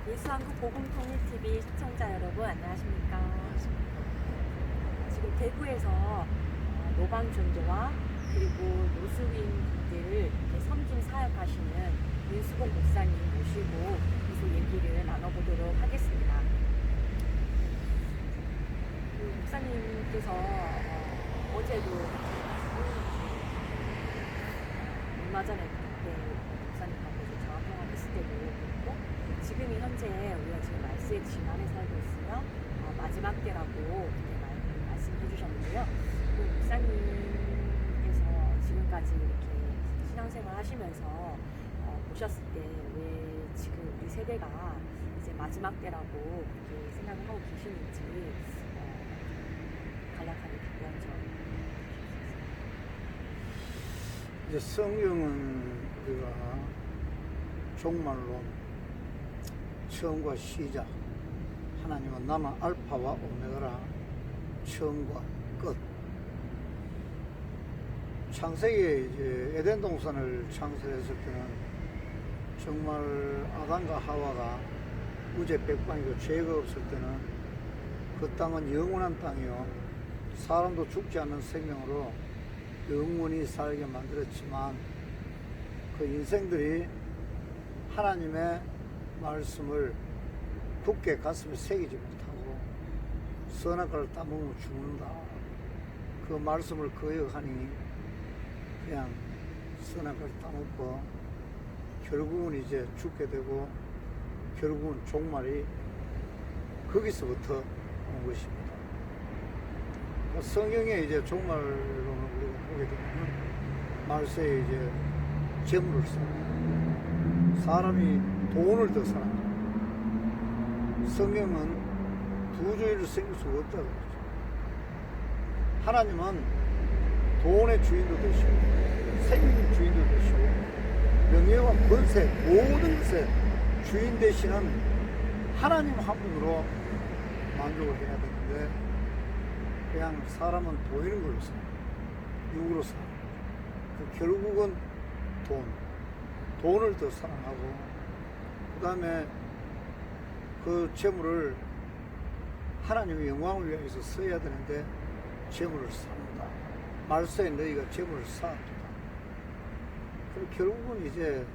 예수한국 복음통일TV 시청자 여러분 안녕하십니까. 지금 대구에서 노방전도와 그리고 노숙인들을 섬김 사역하시는 윤수봉 목사님 모시고 계속 얘기를 나눠보도록 하겠습니다. 그 목사님께서 어제도 얼마 전에 목사님하고 전화 통화했을 때도 그랬고, 지금이 현재 우리가 지금 말세의 진안에 살고 있으며 마지막 때라고 그렇게 말씀해 주셨는데요. 그 목사님께서 지금까지 이렇게 신앙생활 하시면서 보셨을 때 왜 지금 우리 세대가 이제 마지막 때라고 그렇게 생각을 하고 계시는지 간략하게 답변 좀 해주셨어요. 이제 성경은 우리가 종말론, 처음과 시작, 하나님은 나는 알파와 오메가라, 처음과 끝. 창세기에 이제 에덴 동산을 창설했을 때는 정말 아담과 하와가 우제 백방이고 죄가 없을 때는 그 땅은 영원한 땅이요, 사람도 죽지 않는 생명으로 영원히 살게 만들었지만, 그 인생들이 하나님의 말씀을 굳게 가슴에 새기지 못하고 선악과를 따먹으면 죽는다, 그 말씀을 거역하니 그냥 선악과를 따먹고 결국은 이제 죽게 되고, 결국은 종말이 거기서부터 온 것입니다. 성경에 이제 종말론을 우리가 보게 되면 말세에 이제 재물을 사랑하고 사람이 돈을 더 사랑합니다. 성경은 부주의를 생길 수가 없다고 그러죠. 하나님은 돈의 주인도 되시고 생명의 주인도 되시고 명예와 권세 모든 것의 주인 되시는 하나님 한 분으로 만족을 해야 되는데, 그냥 사람은 보이는 걸로 살아, 육으로 살아. 결국은 돈을 더 사랑하고, 그 다음에 그 재물을 하나님의 영광을 위해서 써야 되는데 재물을 삽니다. 말세에 너희가 재물을 쌓았다. 그리고 결국은 이제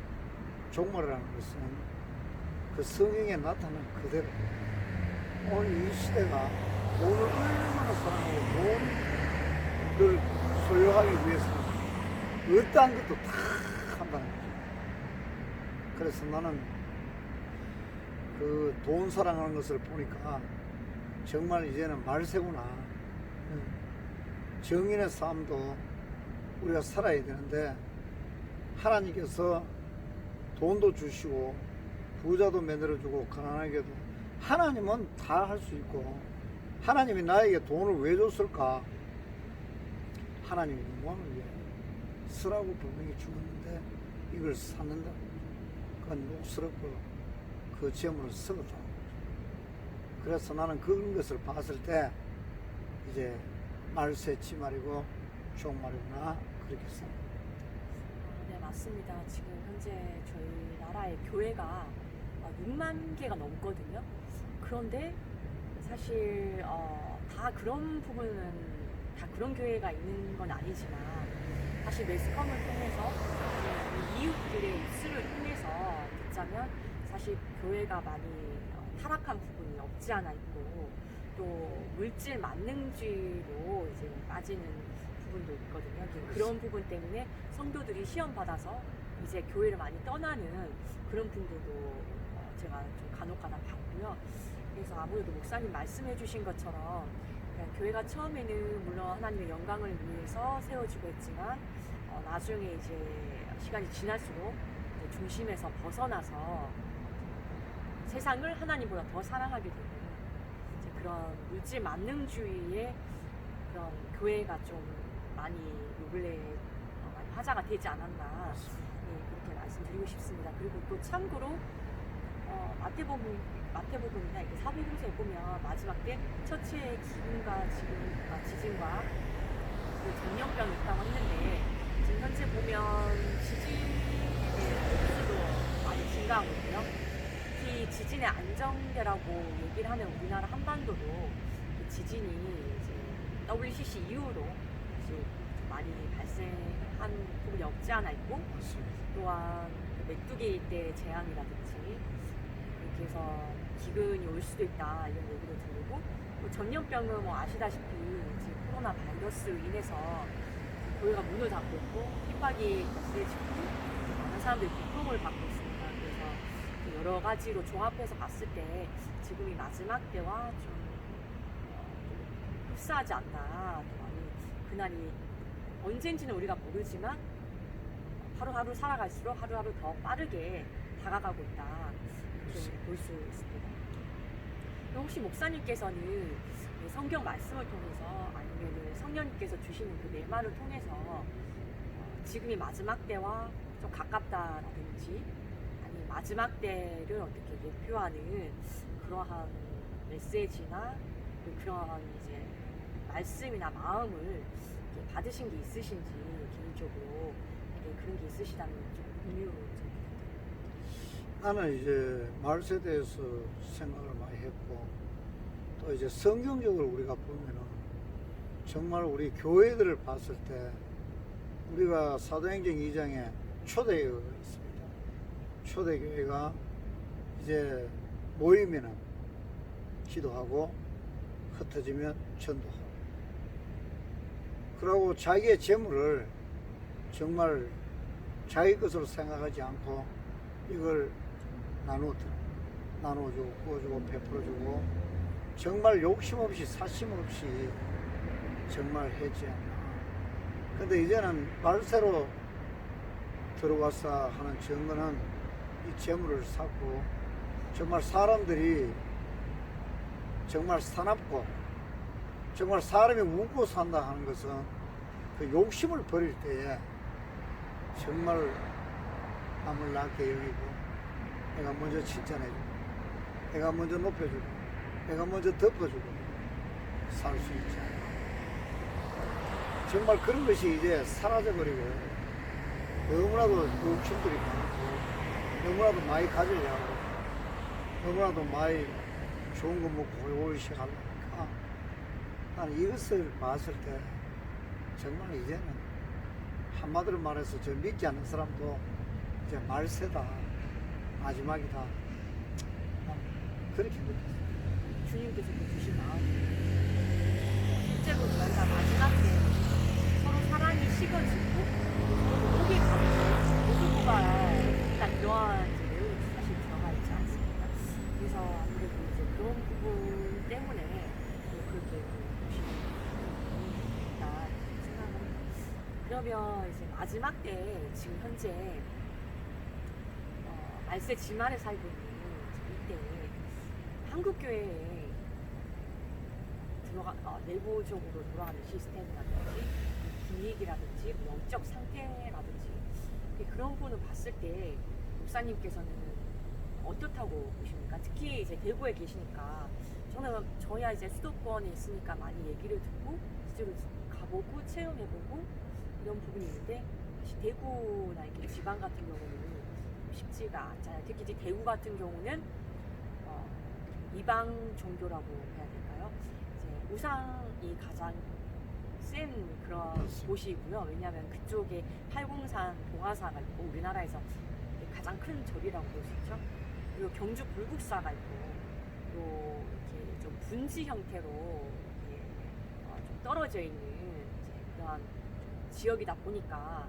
종말이라는 것은 그 성경에 나타난 그대로 오늘 이 시대가 돈을 얼마나 사랑하고 돈을 소유하기 위해서는 어떠한 것도 다 한다는 거죠. 그래서 나는 그 돈 사랑하는 것을 보니까 정말 이제는 말세구나. 정인의 삶도 우리가 살아야 되는데, 하나님께서 돈도 주시고 부자도 만들어주고 가난하게도 하나님은 다 할 수 있고, 하나님이 나에게 돈을 왜 줬을까? 하나님의 영광을 위해 쓰라고 분명히 주었는데 이걸 샀는다. 그건 욕스럽고 그 재물을 썩었다. 그래서 나는 그런 것을 봤을 때 이제 말세 치말이고 종말이구나, 그렇게 생각합니다. 네, 맞습니다. 지금 현재 저희 나라의 교회가 6만 개가 넘거든요. 그런데 사실 다 그런 부분은 다 그런 교회가 있는 건 아니지만, 사실 매스컴을 통해서 이웃들의 입술을 통해서 듣자면 사실 교회가 많이 타락한 부분이 없지 않아 있고, 또 물질 만능주의로 이제 빠지는 부분도 있거든요. 그런 부분 때문에 성도들이 시험 받아서 이제 교회를 많이 떠나는 그런 분들도 제가 좀 간혹가다 봤고요. 그래서 아무래도 목사님 말씀해 주신 것처럼 교회가 처음에는 물론 하나님의 영광을 위해서 세워지고 했지만, 나중에 이제 시간이 지날수록 이제 중심에서 벗어나서 세상을 하나님보다 더 사랑하게 되는 이제 그런 물질 만능주의의 그런 교회가 좀 많이 요 근래 많이 화제가 되지 않았나, 그렇게 말씀드리고 싶습니다. 그리고 또 참고로 마태복음이나 이렇게 사복음서에 보면 마지막 때 처치의 지진과 그 전염병이 있다고 했는데, 지금 현재 보면 지진의 수도 많이 증가하고 있고요. 특히 지진의 안정대라고 얘기를 하는 우리나라 한반도도 그 지진이 이제 WCC 이후로 이제 좀 많이 발생한 부분이 없지 않아 있고, 맞습니다. 또한 그 메뚜기 때 재앙이라든지 이렇게 해서 기근이 올 수도 있다 이런 얘기를 들리고, 또 전염병은 뭐 아시다시피 이제 코로나 바이러스로 인해서 교회가 문을 닫고 있고 핍박이 거세지고 많은 사람들이 고통을 받고 있습니다. 그래서 그 여러 가지로 종합해서 봤을 때 지금이 마지막 때와 좀 흡사하지 않나. 또 많이 그날이 언젠지는 우리가 모르지만 하루하루 살아갈수록 하루하루 더 빠르게 다가가고 있다. 이렇게 볼 수 있습니다. 혹시 목사님께서는 성경 말씀을 통해서 아니면 성령님께서 주시는 그 내 말을 통해서 지금이 마지막 때와 좀 가깝다라든지 아니면 마지막 때를 어떻게 예표하는 그러한 메시지나 그러한 이제 말씀이나 마음을 이렇게 받으신 게 있으신지 개인적으로 그런 게 있으시다면 좀 공유를 좀 부탁드립니다. 나는 이제 말세에 대해서 생각을 많이 했고, 또 이제 성경적으로 우리가 보면은 정말 우리 교회들을 봤을 때 우리가 사도행전 2장에 초대교회가 있습니다. 초대교회가 이제 모이면은 기도하고 흩어지면 전도하고, 그러고 자기의 재물을 정말 자기 것으로 생각하지 않고 이걸 나눠주고 구워주고 베풀어주고 정말 욕심 없이 사심 없이 정말 했지 않나. 근데 이제는 말세로 들어와서 하는 증거는 이 재물을 쌓고 정말 사람들이 정말 사납고 정말 사람이 웃고 산다 하는 것은 그 욕심을 버릴 때에 정말 남을 낮게 여기고 내가 먼저 칭찬해주고 내가 먼저 높여주고 내가 먼저 덮어주고 살 수 있지 않나. 정말 그런 것이 이제 사라져버리고 너무나도 욕심들이 많고 너무나도 많이 가지려고 하고 너무나도 많이 좋은 거 먹고 오이시 하려니까 나는 이것을 봤을 때 정말 이제는 한마디로 말해서 저 믿지 않는 사람도 이제 말세다, 마지막이다, 그렇게 느꼈어요. 주님께서 주신 마음, 실제로 저희가 마지막 때 서로 사랑이 식어지고 목이 가고 모두가 일단 이러한 이제 내용이 사실 들어가 있지 않습니까? 그래서 아무래도 이제 그런 부분 때문에 그렇게 보시는 있다 생각합니다. 그러면 이제 마지막 때 지금 현재 말세 지만에 살고 있는 이때 한국 교회에 내부적으로 돌아가는 시스템이라든지 분위기라든지 영적 상태라든지 그런 부분을 봤을 때 목사님께서는 어떻다고 보십니까? 특히 이제 대구에 계시니까 저희야 이제 수도권에 있으니까 많이 얘기를 듣고 실제로 가보고 체험해보고 이런 부분이 있는데 사실 대구나 이렇게 지방 같은 경우는 쉽지가 않잖아요. 특히 이제 대구 같은 경우는 이방 종교라고 해야 될까요? 이제 우상이 가장 센 그런 곳이고요. 왜냐하면 그쪽에 팔공산 봉화사가 있고 우리나라에서 가장 큰 절이라고 볼 수 있죠. 그리고 경주 불국사가 있고 또 이렇게 좀 분지 형태로 이렇게 좀 떨어져 있는 이제 그런 지역이다 보니까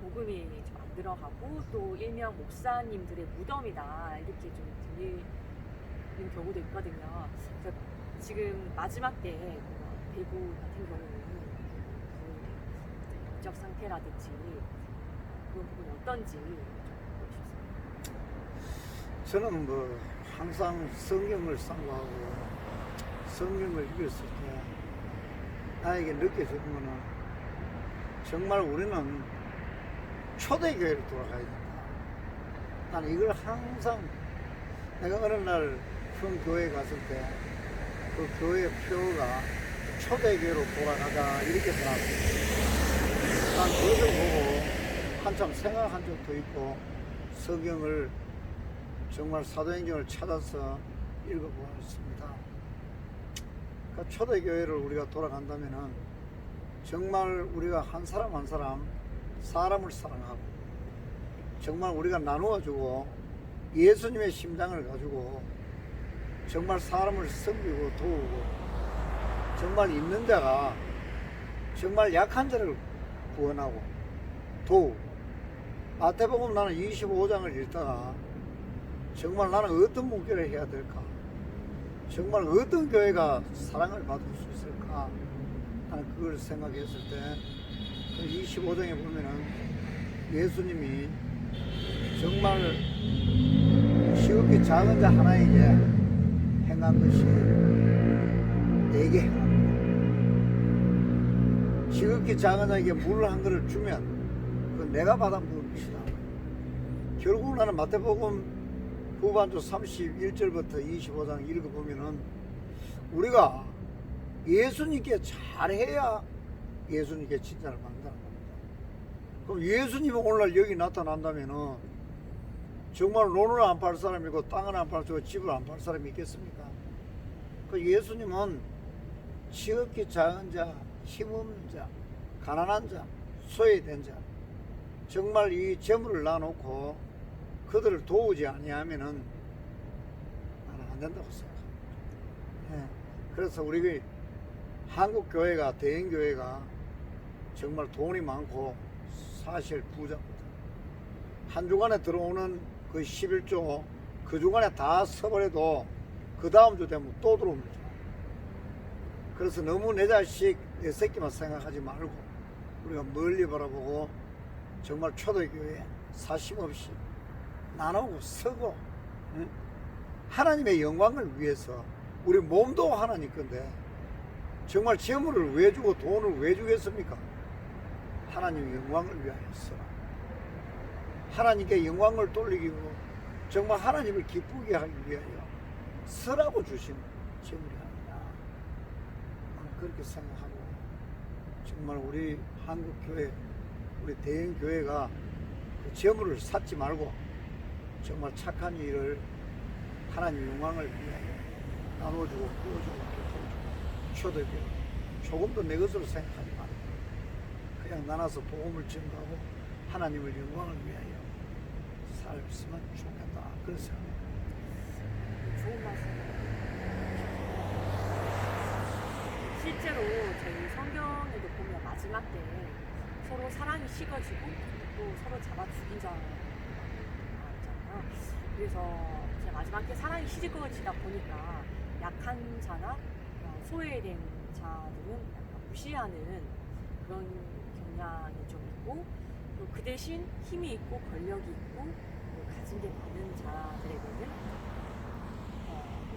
복음이 좀 안 들어가고 또 일명 목사님들의 무덤이다 이렇게 좀 들리는 경우도 있거든요. 그래서 지금 마지막 때 대구 같은 경우는 그 영적 상태라든지 그런 부분이 어떤지 좀 보여주셨습니다. 저는 뭐 항상 성경을 상고하고 성경을 읽었을 때 나에게 느껴지는 거는 정말 우리는 초대교회로 돌아가야 된다. 나는 이걸 항상 내가 어느 날 큰 교회에 갔을 때 그 교회 표가 초대교회로 돌아가자 이렇게 써놨어요. 난 그것을 보고 한참 생각한 적도 있고 성경을 정말 사도행전을 찾아서 읽어보았습니다. 그러니까 초대교회를 우리가 돌아간다면은 정말 우리가 한 사람 한 사람 사람을 사랑하고 정말 우리가 나누어주고 예수님의 심장을 가지고 정말 사람을 섬기고 도우고 정말 있는 자가 정말 약한 자를 구원하고 도우고 마태복음 나는 25장을 읽다가 정말 나는 어떤 목회를 해야 될까? 정말 어떤 교회가 사랑을 받을 수 있을까? 나는 그걸 생각했을 때 25장에 보면은 예수님이 정말 지극히 작은 자 하나에게 행한 것이 내게 행한 지극히 작은 자에게 물을 한 그릇 주면 그 내가 받아 먹을 것이다. 결국 나는 마태복음 후반주 31절부터 25장 읽어보면은 우리가 예수님께 잘해야 예수님께 칭찬을 받는다는 겁니다. 그럼 예수님이 오늘날 여기 나타난다면은 정말 논을 안 팔 사람이고 땅을 안 팔고 집을 안 팔 사람이 있겠습니까? 그 예수님은 지극히 작은 자, 힘없는 자, 가난한 자, 소외된 자 정말 이 재물을 놔놓고 그들을 도우지 아니하면은 나는 안 된다고 생각합니다. 네. 그래서 우리 한국 교회가 대형 교회가 정말 돈이 많고 사실 부자입니다. 한 주간에 들어오는 그 11조 그 주간에 다 써버려도 그 다음 주 되면 또 들어옵니다. 그래서 너무 내 자식 내 새끼만 생각하지 말고 우리가 멀리 바라보고 정말 초대교회 사심 없이 나누고 서고 응? 하나님의 영광을 위해서 우리 몸도 하나님 건데 정말 재물을 왜 주고 돈을 왜 주겠습니까? 하나님의 영광을 위하여서 하나님께 영광을 돌리고 정말 하나님을 기쁘게 하기 위하여 서라고 주신 재물이 아니라 나는 그렇게 생각하고 정말 우리 한국교회 우리 대형교회가 그 재물을 쌓지 말고 정말 착한 일을 하나님 영광을 위하여 나눠주고 부어주고 초대교회 조금도 내 것으로 생각하지 말고 그냥 나눠서 복음을 전가하고 하나님을 영광을 위하여 살았으면 좋겠다 그런 생각입니다. 좋은 말씀. 실제로 저희 성경에도 보면 마지막 때 서로 사랑이 식어지고 또 서로 잡아 죽인 자 있잖아요. 그래서 이제 마지막 때 사랑이 식어지다 보니까 약한 자나 소외된 자들은 약간 무시하는 그런 경향이 좀 있고 또 그 대신 힘이 있고 권력이 있고 가진 게 많은 자들에게는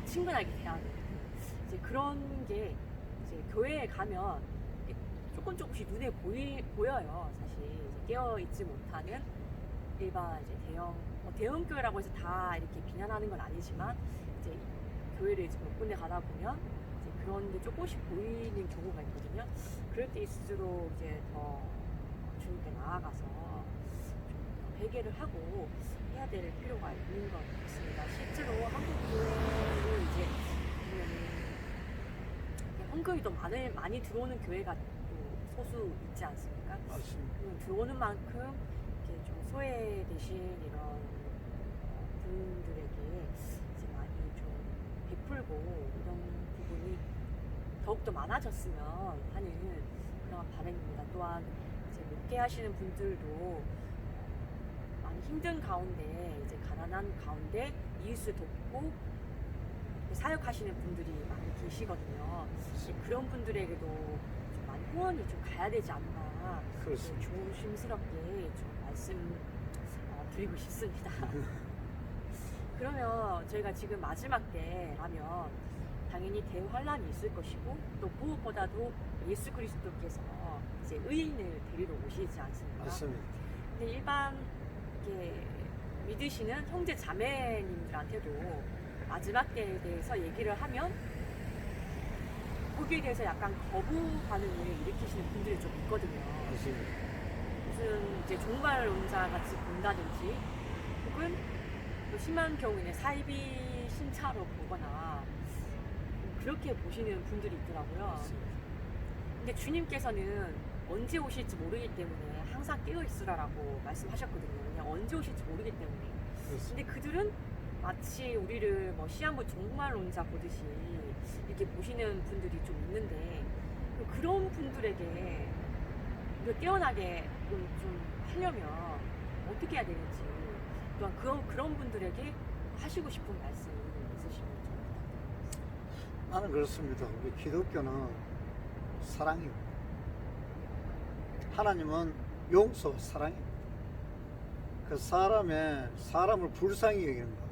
친근하게 대하는 이제 그런 게 이제 교회에 가면 조금씩 눈에 보여요. 사실 이제 깨어 있지 못하는 일반 이제 대형 교회라고 해서 다 이렇게 비난하는 건 아니지만 이제 교회를 이제 몇 군데 가다 보면 이제 그런 게 조금씩 보이는 경우가 있거든요. 그럴 때일수록 이제 더 주님께 나아가서 좀 회개를 하고 해야 될 필요가 있는 것 같습니다. 실제로 한국 교회는 이제 보면은 헌금이 더 많이 들어오는 교회가 또 소수 있지 않습니까? 맞습니다. 들어오는 만큼 이렇게 좀 소외되신 이런 분들에게 이제 많이 좀 베풀고 이런 부분이 더욱더 많아졌으면 하는 그런 바람입니다. 또한 이제 목회하시는 분들도 많이 힘든 가운데 이제 가난한 가운데 이웃을 돕고 사역하시는 분들이 많이 계시거든요. 그런 분들에게도 좀 많이 후원이 좀 가야 되지 않나 그렇습니다. 조심스럽게 좀 말씀 드리고 싶습니다. 그러면 저희가 지금 마지막 때라면 당연히 대환란이 있을 것이고 또 무엇보다도 예수 그리스도께서 이제 의인을 데리러 오시지 않습니까? 맞습니다. 근데 일반 이렇게 믿으시는 형제 자매님들한테도 마지막 때에 대해서 얘기를 하면 거기에 대해서 약간 거부 반응을 일으키시는 분들이 좀 있거든요. 맞습니다. 무슨 이제 종말론자 같이 본다든지 혹은 또 심한 경우에는 사이비 신차로 보거나 그렇게 보시는 분들이 있더라고요. 근데 주님께서는 언제 오실지 모르기 때문에 항상 깨어 있으라라고 말씀하셨거든요. 그냥 언제 오실지 모르기 때문에. 근데 그들은 마치 우리를 뭐 시한부 종말론자 보듯이 이렇게 보시는 분들이 좀 있는데, 그런 분들에게 우리가 깨어나게 좀 하려면 어떻게 해야 되는지, 또한 그런 분들에게 하시고 싶은 말씀 있으시면 좀 부탁드립니다. 나는 그렇습니다. 우리 기독교는 사랑입니다. 하나님은 용서, 사랑입니다. 그 사람을 불쌍히 여기는 것.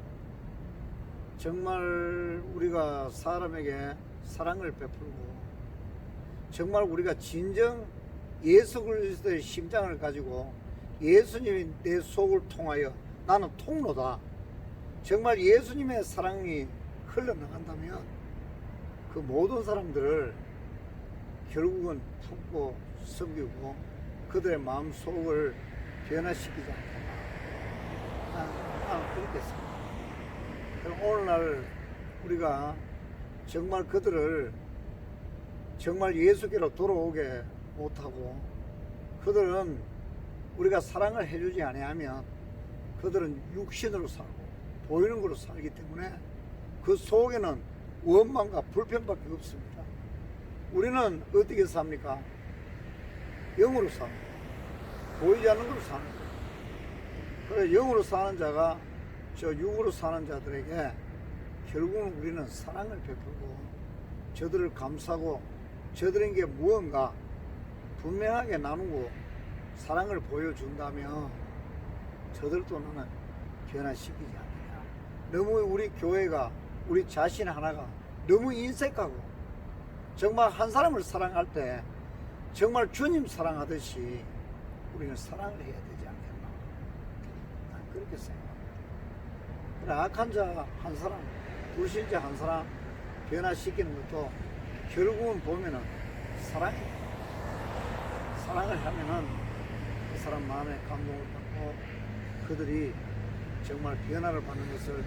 정말 우리가 사람에게 사랑을 베풀고, 정말 우리가 진정 예수 그리스도의 심장을 가지고 예수님이 내 속을 통하여 나는 통로다. 정말 예수님의 사랑이 흘러나간다면 그 모든 사람들을 결국은 품고 섬기고 그들의 마음 속을 변화시키지 않겠나. 나는 그렇게 생각합니다. 그럼 오늘날 우리가 정말 그들을 정말 예수께로 돌아오게 못하고, 그들은 우리가 사랑을 해주지 아니하면 그들은 육신으로 살고 보이는 것으로 살기 때문에 그 속에는 원망과 불평밖에 없습니다. 우리는 어떻게 삽니까? 영으로 삽니다. 보이지 않는 걸로 사는 거예요. 그래서 영으로 사는 자가 저 육으로 사는 자들에게 결국은 우리는 사랑을 베풀고 저들을 감싸고 저들에게 무언가 분명하게 나누고 사랑을 보여준다면 저들도 나는 변화시키지 않느냐. 너무 우리 교회가, 우리 자신 하나가 너무 인색하고 정말 한 사람을 사랑할 때 정말 주님 사랑하듯이 우리는 사랑을 해야 되지 않겠나. 난 그렇게 생각합니다. 그래, 악한 자 한 사람, 불신자 한 사람 변화시키는 것도 결국은 보면은 사랑입니다. 사랑을 하면은 그 사람 마음에 감동을 받고 그들이 정말 변화를 받는 것을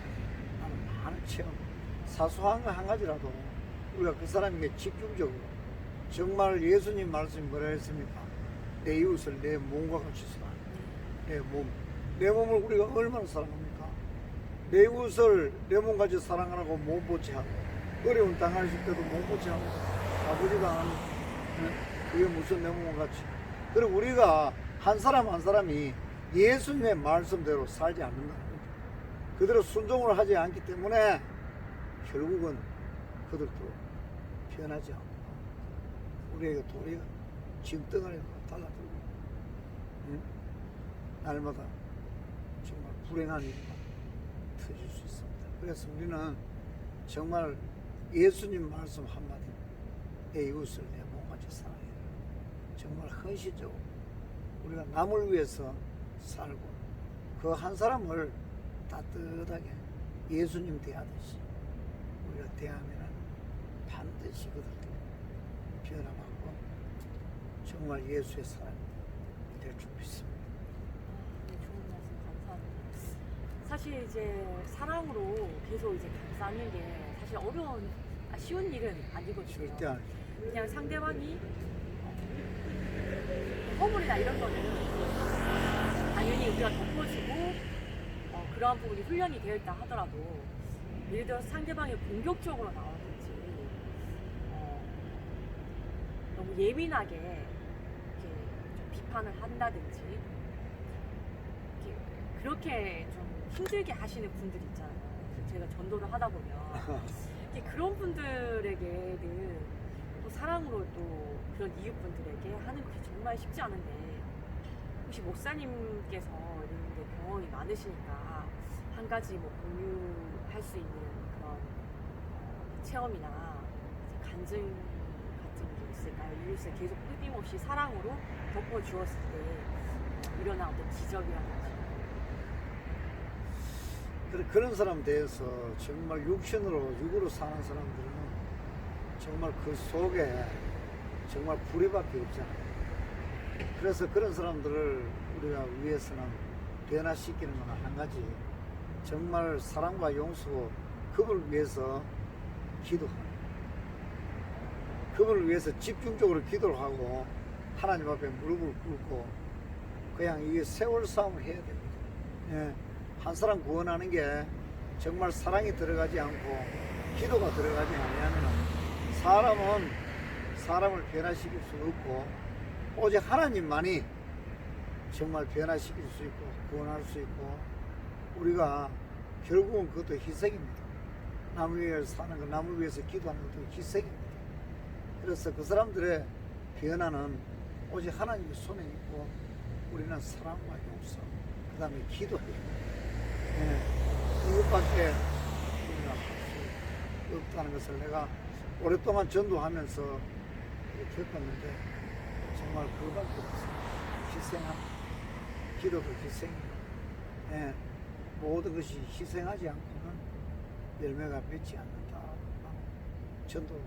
나는 많은 체험, 사소한 거 한 가지라도 우리가 그 사람에게 집중적으로, 정말 예수님 말씀이 뭐라 했습니까? 내 이웃을 내 몸과 같이 사랑해. 내 몸을 우리가 얼마나 사랑합니까? 내 이웃을 내 몸같이 사랑하라고 몸보채하고, 어려운 당하실 때도 몸보채하고, 아버지가 안 하는 그게 무슨 내 몸같이. 그리고 우리가 한 사람 한 사람이 예수님의 말씀대로 살지 않는다는 거죠. 그대로 순종을 하지 않기 때문에 결국은 그들도 변하지 않고 우리에게 도리가 짐덩어리가 달라들고, 날마다 정말 불행한 일이 터질 수 있습니다. 그래서 우리는 정말 예수님 말씀 한마디, 내 이웃을 내 몸같이 사랑해. 정말 헌신적으로 우리가 남을 위해서 살고 그 한 사람을 따뜻하게 예수님 대하듯이 우리가 대하면 반드시 그들도 변화받고 정말 예수의 사람이 될 줄 믿습니다. 네, 좋은 말씀 감사합니다. 사실 이제 사랑으로 계속 이제 감싸는 게 사실 쉬운 일은 아니거든요. 절대 아니죠. 그냥 상대방이 허물이나 이런 거는 당연히 우리가 덮어주고 그러한 부분이 훈련이 되어 있다 하더라도, 예를 들어서 상대방이 공격적으로 나오든지 너무 예민하게 이렇게 좀 비판을 한다든지 그렇게 좀 힘들게 하시는 분들이 있잖아요. 제가 전도를 하다 보면 그런 분들에게는 또 사랑으로 또 그런 이웃분들에게 하는 것이 정말 쉽지 않은데, 혹시 목사님께서 이런 데 경험이 많으시니까 한 가지 뭐 공유할 수 있는 그런 체험이나 간증 같은 게 있을까요? 이웃을 계속 끊임없이 사랑으로 덮어주었을 때 일어난 어떤 기적이라든지. 그런 사람 대해서 정말 육으로 사는 사람들은 정말 그 속에 정말 불의밖에 없잖아요. 그래서 그런 사람들을 우리가 위해서는 변화시키는 건 한 가지, 정말 사랑과 용서, 그분을 위해서 기도하는, 그분을 위해서 집중적으로 기도를 하고 하나님 앞에 무릎을 꿇고 그냥 이 세월 싸움을 해야 됩니다. 예, 한 사람 구원하는 게 정말 사랑이 들어가지 않고 기도가 들어가지 않으면 사람은 사람을 변화시킬 수 없고 오직 하나님만이 정말 변화시킬 수 있고 구원할 수 있고, 우리가 결국은 그것도 희생입니다. 남을 위해서 사는 거, 남을 위해서 기도하는 것도 희생입니다. 그래서 그 사람들의 변화는 오직 하나님의 손에 있고 우리는 사랑과 용서, 그 다음에 기도해요. 예, 이것밖에 우리가 할 수 없다는 것을 내가 오랫동안 전도하면서 겪었는데 정말 그거밖에 없어요. 희생함, 기도도 희생이고, 예, 모든 것이 희생하지 않고는 열매가 맺지 않는다. 전도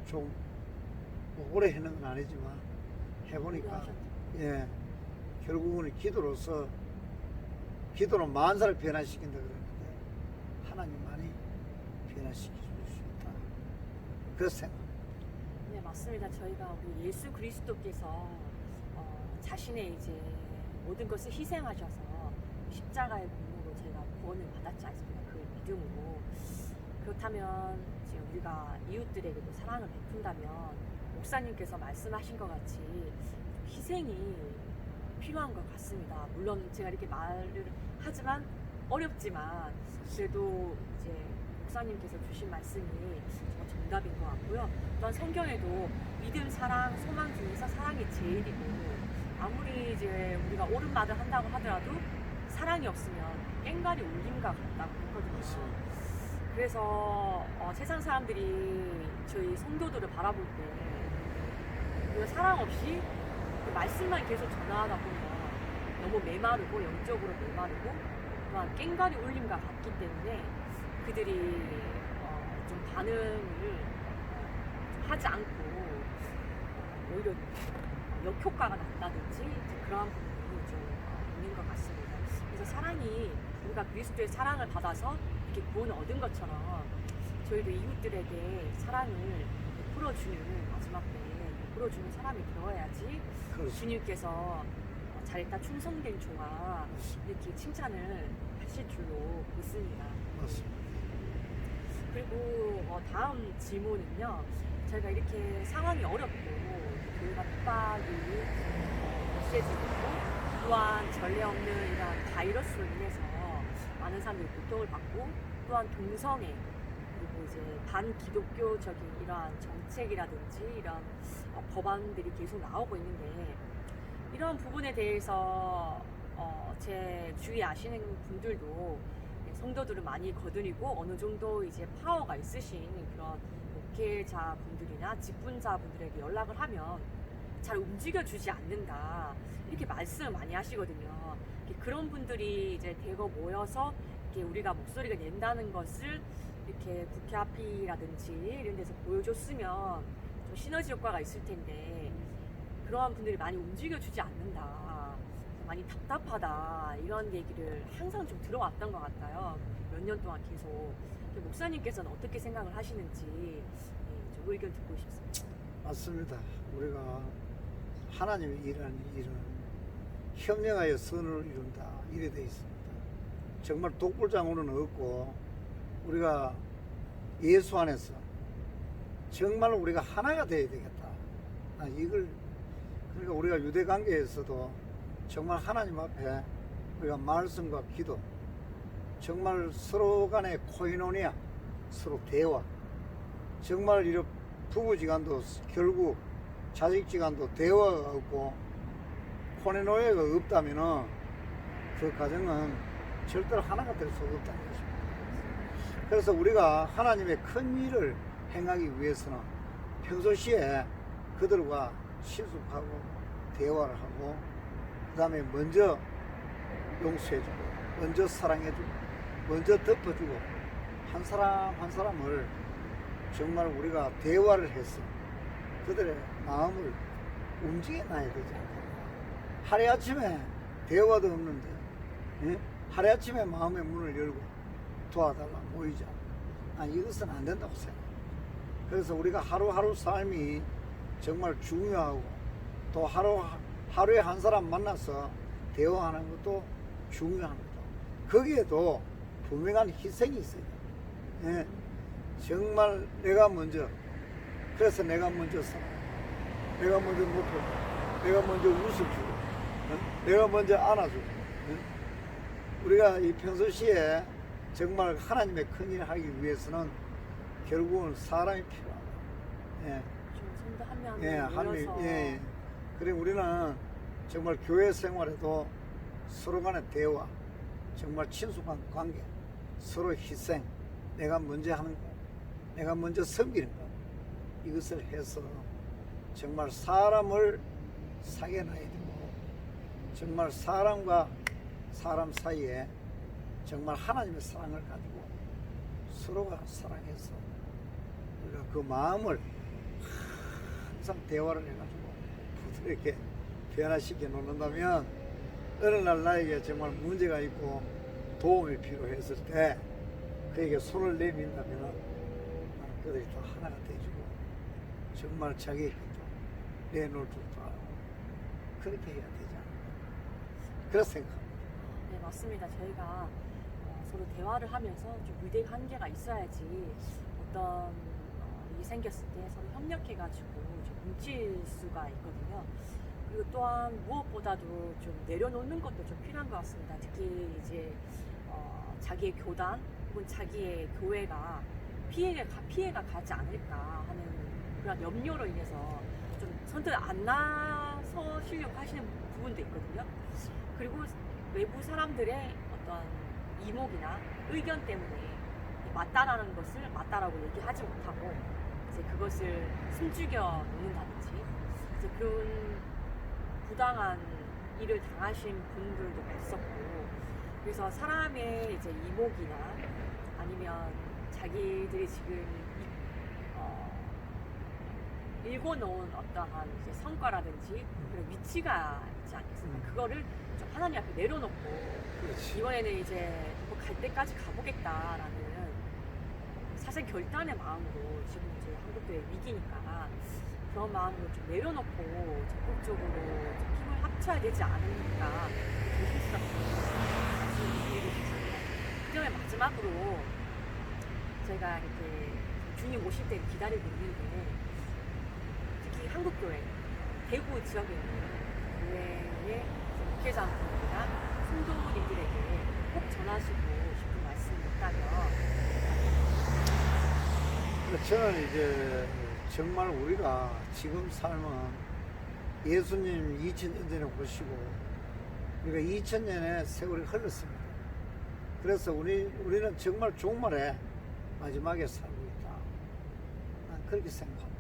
좀 오래 하는 건 아니지만 해보니까, 예, 결국은 기도로서, 기도는 만사를 변화시킨다 그러는데 하나님만이 변화시킬 수 있다. 그래서 생각합니다. 네, 맞습니다. 저희가 우리 예수 그리스도께서 자신의 이제 모든 것을 희생하셔서 십자가의 공로로 저희가 구원을 받았지 않습니까? 그 믿음으로. 그렇다면 이제 우리가 이웃들에게도 사랑을 베푼다면 목사님께서 말씀하신 것 같이 희생이 필요한 것 같습니다. 물론 제가 이렇게 말을 하지만 어렵지만 그래도 이제 목사님께서 주신 말씀이 정말 정답인 것 같고요. 또한 성경에도 믿음, 사랑, 소망 중에서 사랑이 제일이고, 아무리 이제 우리가 옳은 말을 한다고 하더라도 사랑이 없으면 깽가리 울림과 같다고 했거든요. 그래서 세상 사람들이 저희 성도들을 바라볼 때 우리가 사랑 없이 그 말씀만 계속 전하다 보면 너무 메마르고, 영적으로 메마르고, 또한 깽가리 울림과 같기 때문에 그들이 좀 반응을 좀 하지 않고 오히려 역효과가 났다든지 이제 그러한 부분이 좀 있는 것 같습니다. 그래서 사랑이, 우리가 그리스도의 사랑을 받아서 이렇게 구원을 얻은 것처럼 저희도 이웃들에게 사랑을 베풀어주는, 마지막 때에 베풀어주는 사람이 되어야지 그렇습니다. 주님께서 잘했다, 충성된 종아, 이렇게 칭찬을 하실 줄로 믿습니다. 맞습니다. 그리고 다음 질문은요, 저희가 이렇게 상황이 어렵고 교회가 핍박이 심해지고, 또한 전례 없는 이런 바이러스로 인해서 많은 사람들이 고통을 받고, 또한 동성애, 그리고 이제 반기독교적인 이러한 정책이라든지 이런 법안들이 계속 나오고 있는데, 이런 부분에 대해서 제 주위에 아시는 분들도 성도들을 많이 거느리고 어느 정도 이제 파워가 있으신 그런 목회자분들이나 직분자분들에게 연락을 하면 잘 움직여주지 않는다, 이렇게 말씀을 많이 하시거든요. 그런 분들이 이제 대거 모여서 이렇게 우리가 목소리가 낸다는 것을 이렇게 국회 앞이라든지 이런 데서 보여줬으면 좀 시너지 효과가 있을 텐데, 그러한 분들이 많이 움직여주지 않는다, 많이 답답하다, 이런 얘기를 항상 좀 들어왔던 것 같아요. 몇 년 동안 계속. 목사님께서는 어떻게 생각을 하시는지 좀 의견 듣고 싶습니다. 맞습니다. 우리가 하나님의 일하는 일은 협력하여 선을 이룬다, 이래 되어 있습니다. 정말 독불장으로는 없고 우리가 예수 안에서 정말 우리가 하나가 되어야 되겠다. 이걸, 그러니까 우리가 유대 관계에서도 정말 하나님 앞에 우리가 말씀과 기도, 정말 서로 간의 코이노니아, 서로 대화, 정말 이런 부부지간도 결국 자식지간도 대화가 없고 코네노예가 없다면은 그 가정은 절대로 하나가 될 수 없다는 것입니다. 그래서 우리가 하나님의 큰 일을 행하기 위해서는 평소시에 그들과 실습하고 대화를 하고, 그 다음에 먼저 용서해주고, 먼저 사랑해주고, 먼저 덮어주고, 한 사람 한 사람을 정말 우리가 대화를 해서 그들의 마음을 움직여놔야 되지 않겠나. 하루아침에 대화도 없는데, 예? 하루아침에 마음의 문을 열고 도와달라 모이자. 아니, 이것은 안 된다고 생각해요. 그래서 우리가 하루하루 삶이 정말 중요하고, 또 하루에 한 사람 만나서 대화하는 것도 중요합니다. 거기에도 분명한 희생이 있어요. 예. 정말 내가 먼저, 그래서 내가 먼저 살아, 내가 먼저 높여, 내가 먼저 웃어주고, 내가 먼저 안아주고. 우리가 이 평소시에 정말 하나님의 큰일을 하기 위해서는 결국은 사람이 필요하다. 예. 좀 성도 한 명을 예, 모여서 예. 그리고 우리는 정말 교회 생활에도 서로 간의 대화, 정말 친숙한 관계, 서로 희생, 내가 먼저 하는 것, 내가 먼저 섬기는 것, 이것을 해서 정말 사람을 사귀어놔야 되고, 정말 사람과 사람 사이에 정말 하나님의 사랑을 가지고 서로가 사랑해서 우리가 그 마음을 항상 대화를 해가지고 부드럽게 변화시켜 놓는다면, 어느 날 나에게 정말 문제가 있고 도움이 필요했을 때 그에게 손을 내민다면 나는 그들이 다 하나가 돼주고 정말 자기의 것도 내놓을 줄도 알고 그렇게 해야 되지 않을까, 그렇게 생각합니다. 네, 맞습니다. 저희가 서로 대화를 하면서 좀 유대 관계가 있어야지 어떤 일이 생겼을 때 서로 협력해가지고 좀 뭉칠 수가 있거든요. 그리고 또한 무엇보다도 좀 내려놓는 것도 좀 필요한 것 같습니다. 특히 이제 자기의 교단 혹은 자기의 교회가 피해가 가지 않을까 하는 그런 염려로 인해서 좀 선뜻 안 나서시려고 하시는 부분도 있거든요. 그리고 외부 사람들의 어떤 이목이나 의견 때문에 맞다라는 것을 맞다라고 얘기하지 못하고 이제 그것을 숨죽여 놓는다든지 이제 그런 부당한 일을 당하신 분들도 봤었고, 그래서 사람의 이제 이목이나 아니면 자기들이 지금 읽어놓은 어떠한 이제 성과라든지 그런 위치가 있지 않겠습니까? 그거를 좀 하나님 앞에 내려놓고 그렇지. 이번에는 이제 뭐 갈 때까지 가보겠다라는 사실 결단의 마음으로 지금 이제 한국교회 위기니까 그런 마음으로 좀 내려놓고 적극적으로 좀 힘을 합쳐야 되지 않을까 조심스럽게 말씀드리고 싶습니다. 그 다음에 마지막으로 저희가 이렇게 주님 오실 때를 기다리고 있는데, 특히 한국교회 대구 지역에 있는 교회의 목회자분들이나 성도님들에게 꼭 전하시고 싶은 말씀이 있다면. 저는 이제 정말 우리가 지금 삶은 예수님 2000년 전에 오시고 우리가 2000년의 세월이 흘렀습니다. 그래서 우리는 정말 종말의 마지막에 살고 있다. 난 그렇게 생각합니다.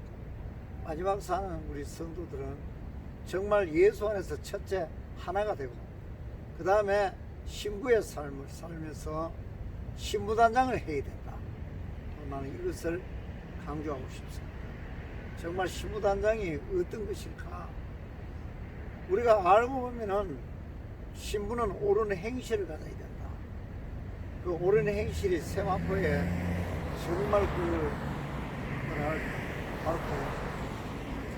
마지막 사는 우리 성도들은 정말 예수 안에서 첫째 하나가 되고, 그 다음에 신부의 삶을 살면서 신부단장을 해야 된다. 나는 이것을 강조하고 싶습니다. 정말 신부단장이 어떤 것일까? 우리가 알고 보면은 신부는 옳은 행실을 가져야 된다. 그 옳은 행실이 세마포에 정말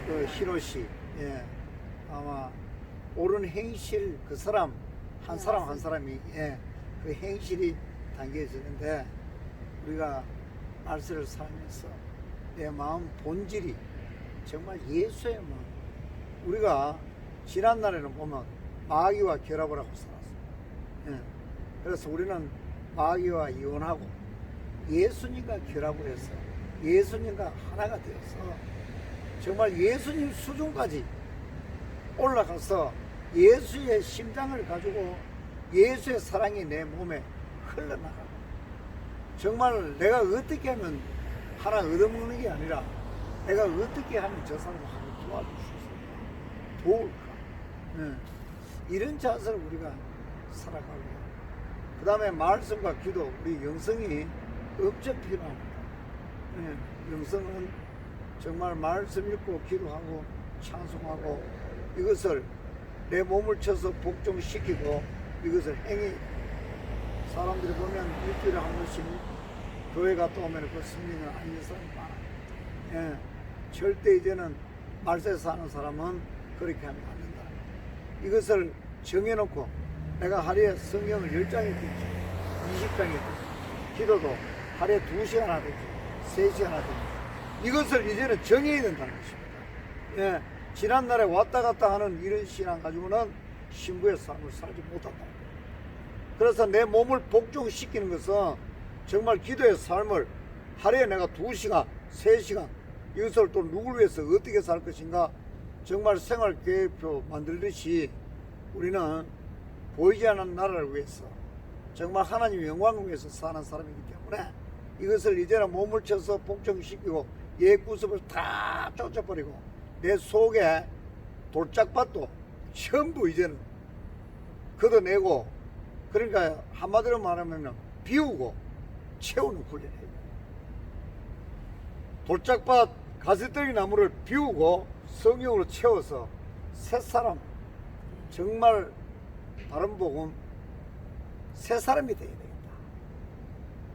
그 히로시, 예, 아마 옳은 행실, 그 사람 한 사람 한 사람이, 예, 그 행실이 담겨지는데, 우리가 말세를 살면서 내 마음 본질이 정말 예수의 마음. 우리가 지난날에는 보면 마귀와 결합을 하고 살았어요. 예. 그래서 우리는 마귀와 이혼하고 예수님과 결합을 해서 예수님과 하나가 되어서 정말 예수님 수준까지 올라가서 예수의 심장을 가지고 예수의 사랑이 내 몸에 흘러나가고, 정말 내가 어떻게 하면 하나 얻어먹는 게 아니라 내가 어떻게 하면 저 사람을 하나 도와줄 수 있을까, 도울까, 이런 자세를 우리가 살아가고, 그 다음에 말씀과 기도, 우리 영성이 엄청 필요합니다. 영성은 정말 말씀 읽고 기도하고 찬송하고 이것을 내 몸을 쳐서 복종시키고 이것을 행해. 사람들이 보면 일주일에 한 번씩 교회 갔다 오면 그 성경을 안 읽는 사람이 많아요. 예, 절대 이제는 말세 사는 사람은 그렇게 하면 안 된다. 이것을 정해놓고 내가 하루에 성경을 10장이 듣지 20장이 듣지 기도도 하루에 2시간 하든지 3시간 하든지 이것을 이제는 정해야 된다는 것입니다. 예, 지난날에 왔다 갔다 하는 이런 신앙 가지고는 신부의 삶을 살지 못한다. 그래서 내 몸을 복종시키는 것은 정말 기도의 삶을 하루에 내가 2시간, 3시간 이것을 또 누구를 위해서 어떻게 살 것인가 정말 생활계획표 만들듯이 우리는 보이지 않는 나라를 위해서 정말 하나님의 영광을 위해서 사는 사람이기 때문에 이것을 이제는 몸을 쳐서 복종시키고 옛구습을 다 쫓아버리고 내 속에 돌짝밭도 전부 이제는 걷어내고 그러니까 한마디로 말하면 비우고 채우는 훈련이에요. 돌짝밭 가시떨기 나무를 비우고 성령으로 채워서 새 사람 정말 바른 복음 새 사람이 되어야 되겠다.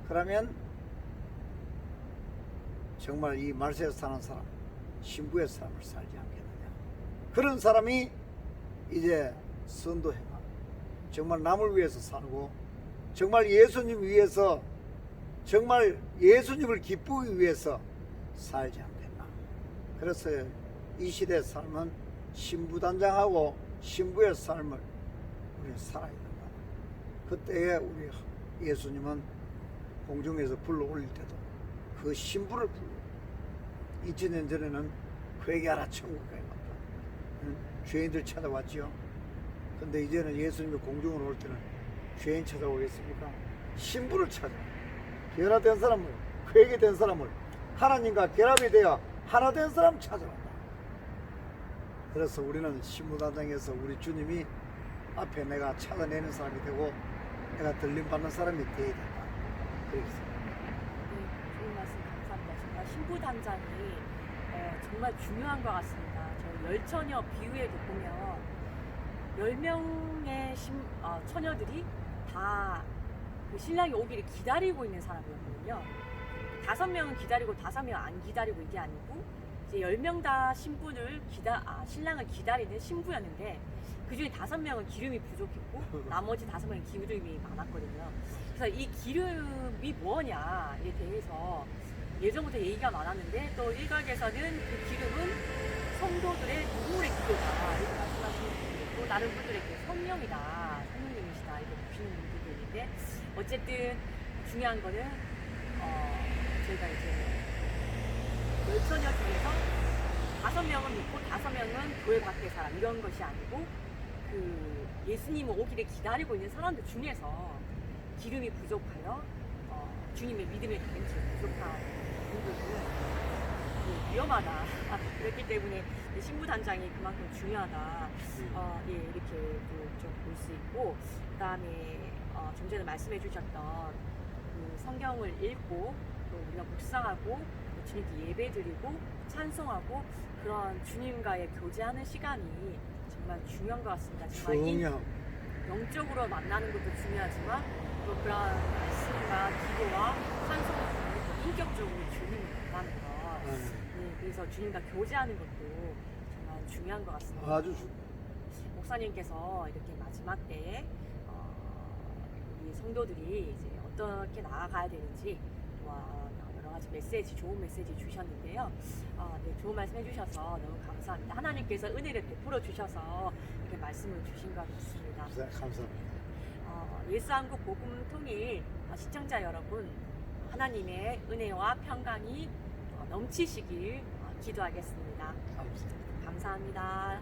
그러면 정말 이 말세에서 사는 사람 신부의 삶을 살지 않겠느냐. 그런 사람이 이제 선도해가 정말 남을 위해서 살고 정말 예수님 위해서 정말 예수님을 기쁘기 위해서 살지 않겠나. 그래서 이 시대의 삶은 신부단장하고 신부의 삶을 우리는 살아야 된다. 그때에 우리 예수님은 공중에서 불러 올릴 때도 그 신부를 불러 2000년 전에는 회개하라 천국까지 갔다. 죄인들 찾아왔지요. 근데 이제는 예수님이 공중으로 올 때는 죄인 찾아오겠습니까? 신부를 찾아. 변화된 사람을, 회개된 사람을, 하나님과 결합이 되어 하나 된 사람 찾아온다. 그래서 우리는 신부단장에서 우리 주님이 앞에 내가 찾아내는 사람이 되고 내가 들림받는 사람이 되어야 된다. 그렇습니다. 네, 좋은 말씀 감사합니다. 정말 신부단장이 정말 중요한 것 같습니다. 저 열처녀 비유에도 보면 10명의 처녀들이 다 그 신랑이 오기를 기다리고 있는 사람이었거든요. 5명은 기다리고 5명은 안 기다리고 이게 아니고 이제 10명 다 신랑을 기다리는 신부였는데 그 중에 5명은 기름이 부족했고 나머지 5명은 기름이 많았거든요. 그래서 이 기름이 뭐냐에 대해서 예전부터 얘기가 많았는데 또 일각에서는 그 기름은 성도들의 누구의 기도다 이렇게 말씀하시는 분도 있고 다른 분들에게 성령이다, 성령님이시다 이렇게 보시는 분들도 있는데 어쨌든 중요한 거는 저희가 이제 열처녀 중에서 5명은 믿고 5명은 교회 밖의 사람 이런 것이 아니고 그 예수님을 오기를 기다리고 있는 사람들 중에서 기름이 부족하여 주님의 믿음의 기름이 부족한 분들은 위험하다. 그렇기 때문에 신부단장이 그만큼 중요하다. 예, 이렇게 좀 볼 수 있고, 그 다음에 좀 전에 말씀해 주셨던 그 성경을 읽고 또 우리가 묵상하고 또 주님께 예배드리고 찬송하고 그런 주님과의 교제하는 시간이 정말 중요한 것 같습니다. 정말 영적으로 만나는 것도 중요하지만 또 그런 말씀과 기도와 찬송을 통해 인격적으로 주님을 만나는 것. 네, 그래서 주님과 교제하는 것도 정말 중요한 것 같습니다. 아주 목사님께서 이렇게 마지막 때에 이 성도들이 이제 어떻게 나아가야 되는지 여러 가지 메시지, 좋은 메시지 주셨는데요. 네, 좋은 말씀 해주셔서 너무 감사합니다. 하나님께서 은혜를 베풀어 주셔서 이렇게 말씀을 주신 것 같습니다. 감사합니다. 예수한국 복음 통일 시청자 여러분, 하나님의 은혜와 평강이 넘치시길 기도하겠습니다. 감사합니다. 감사합니다.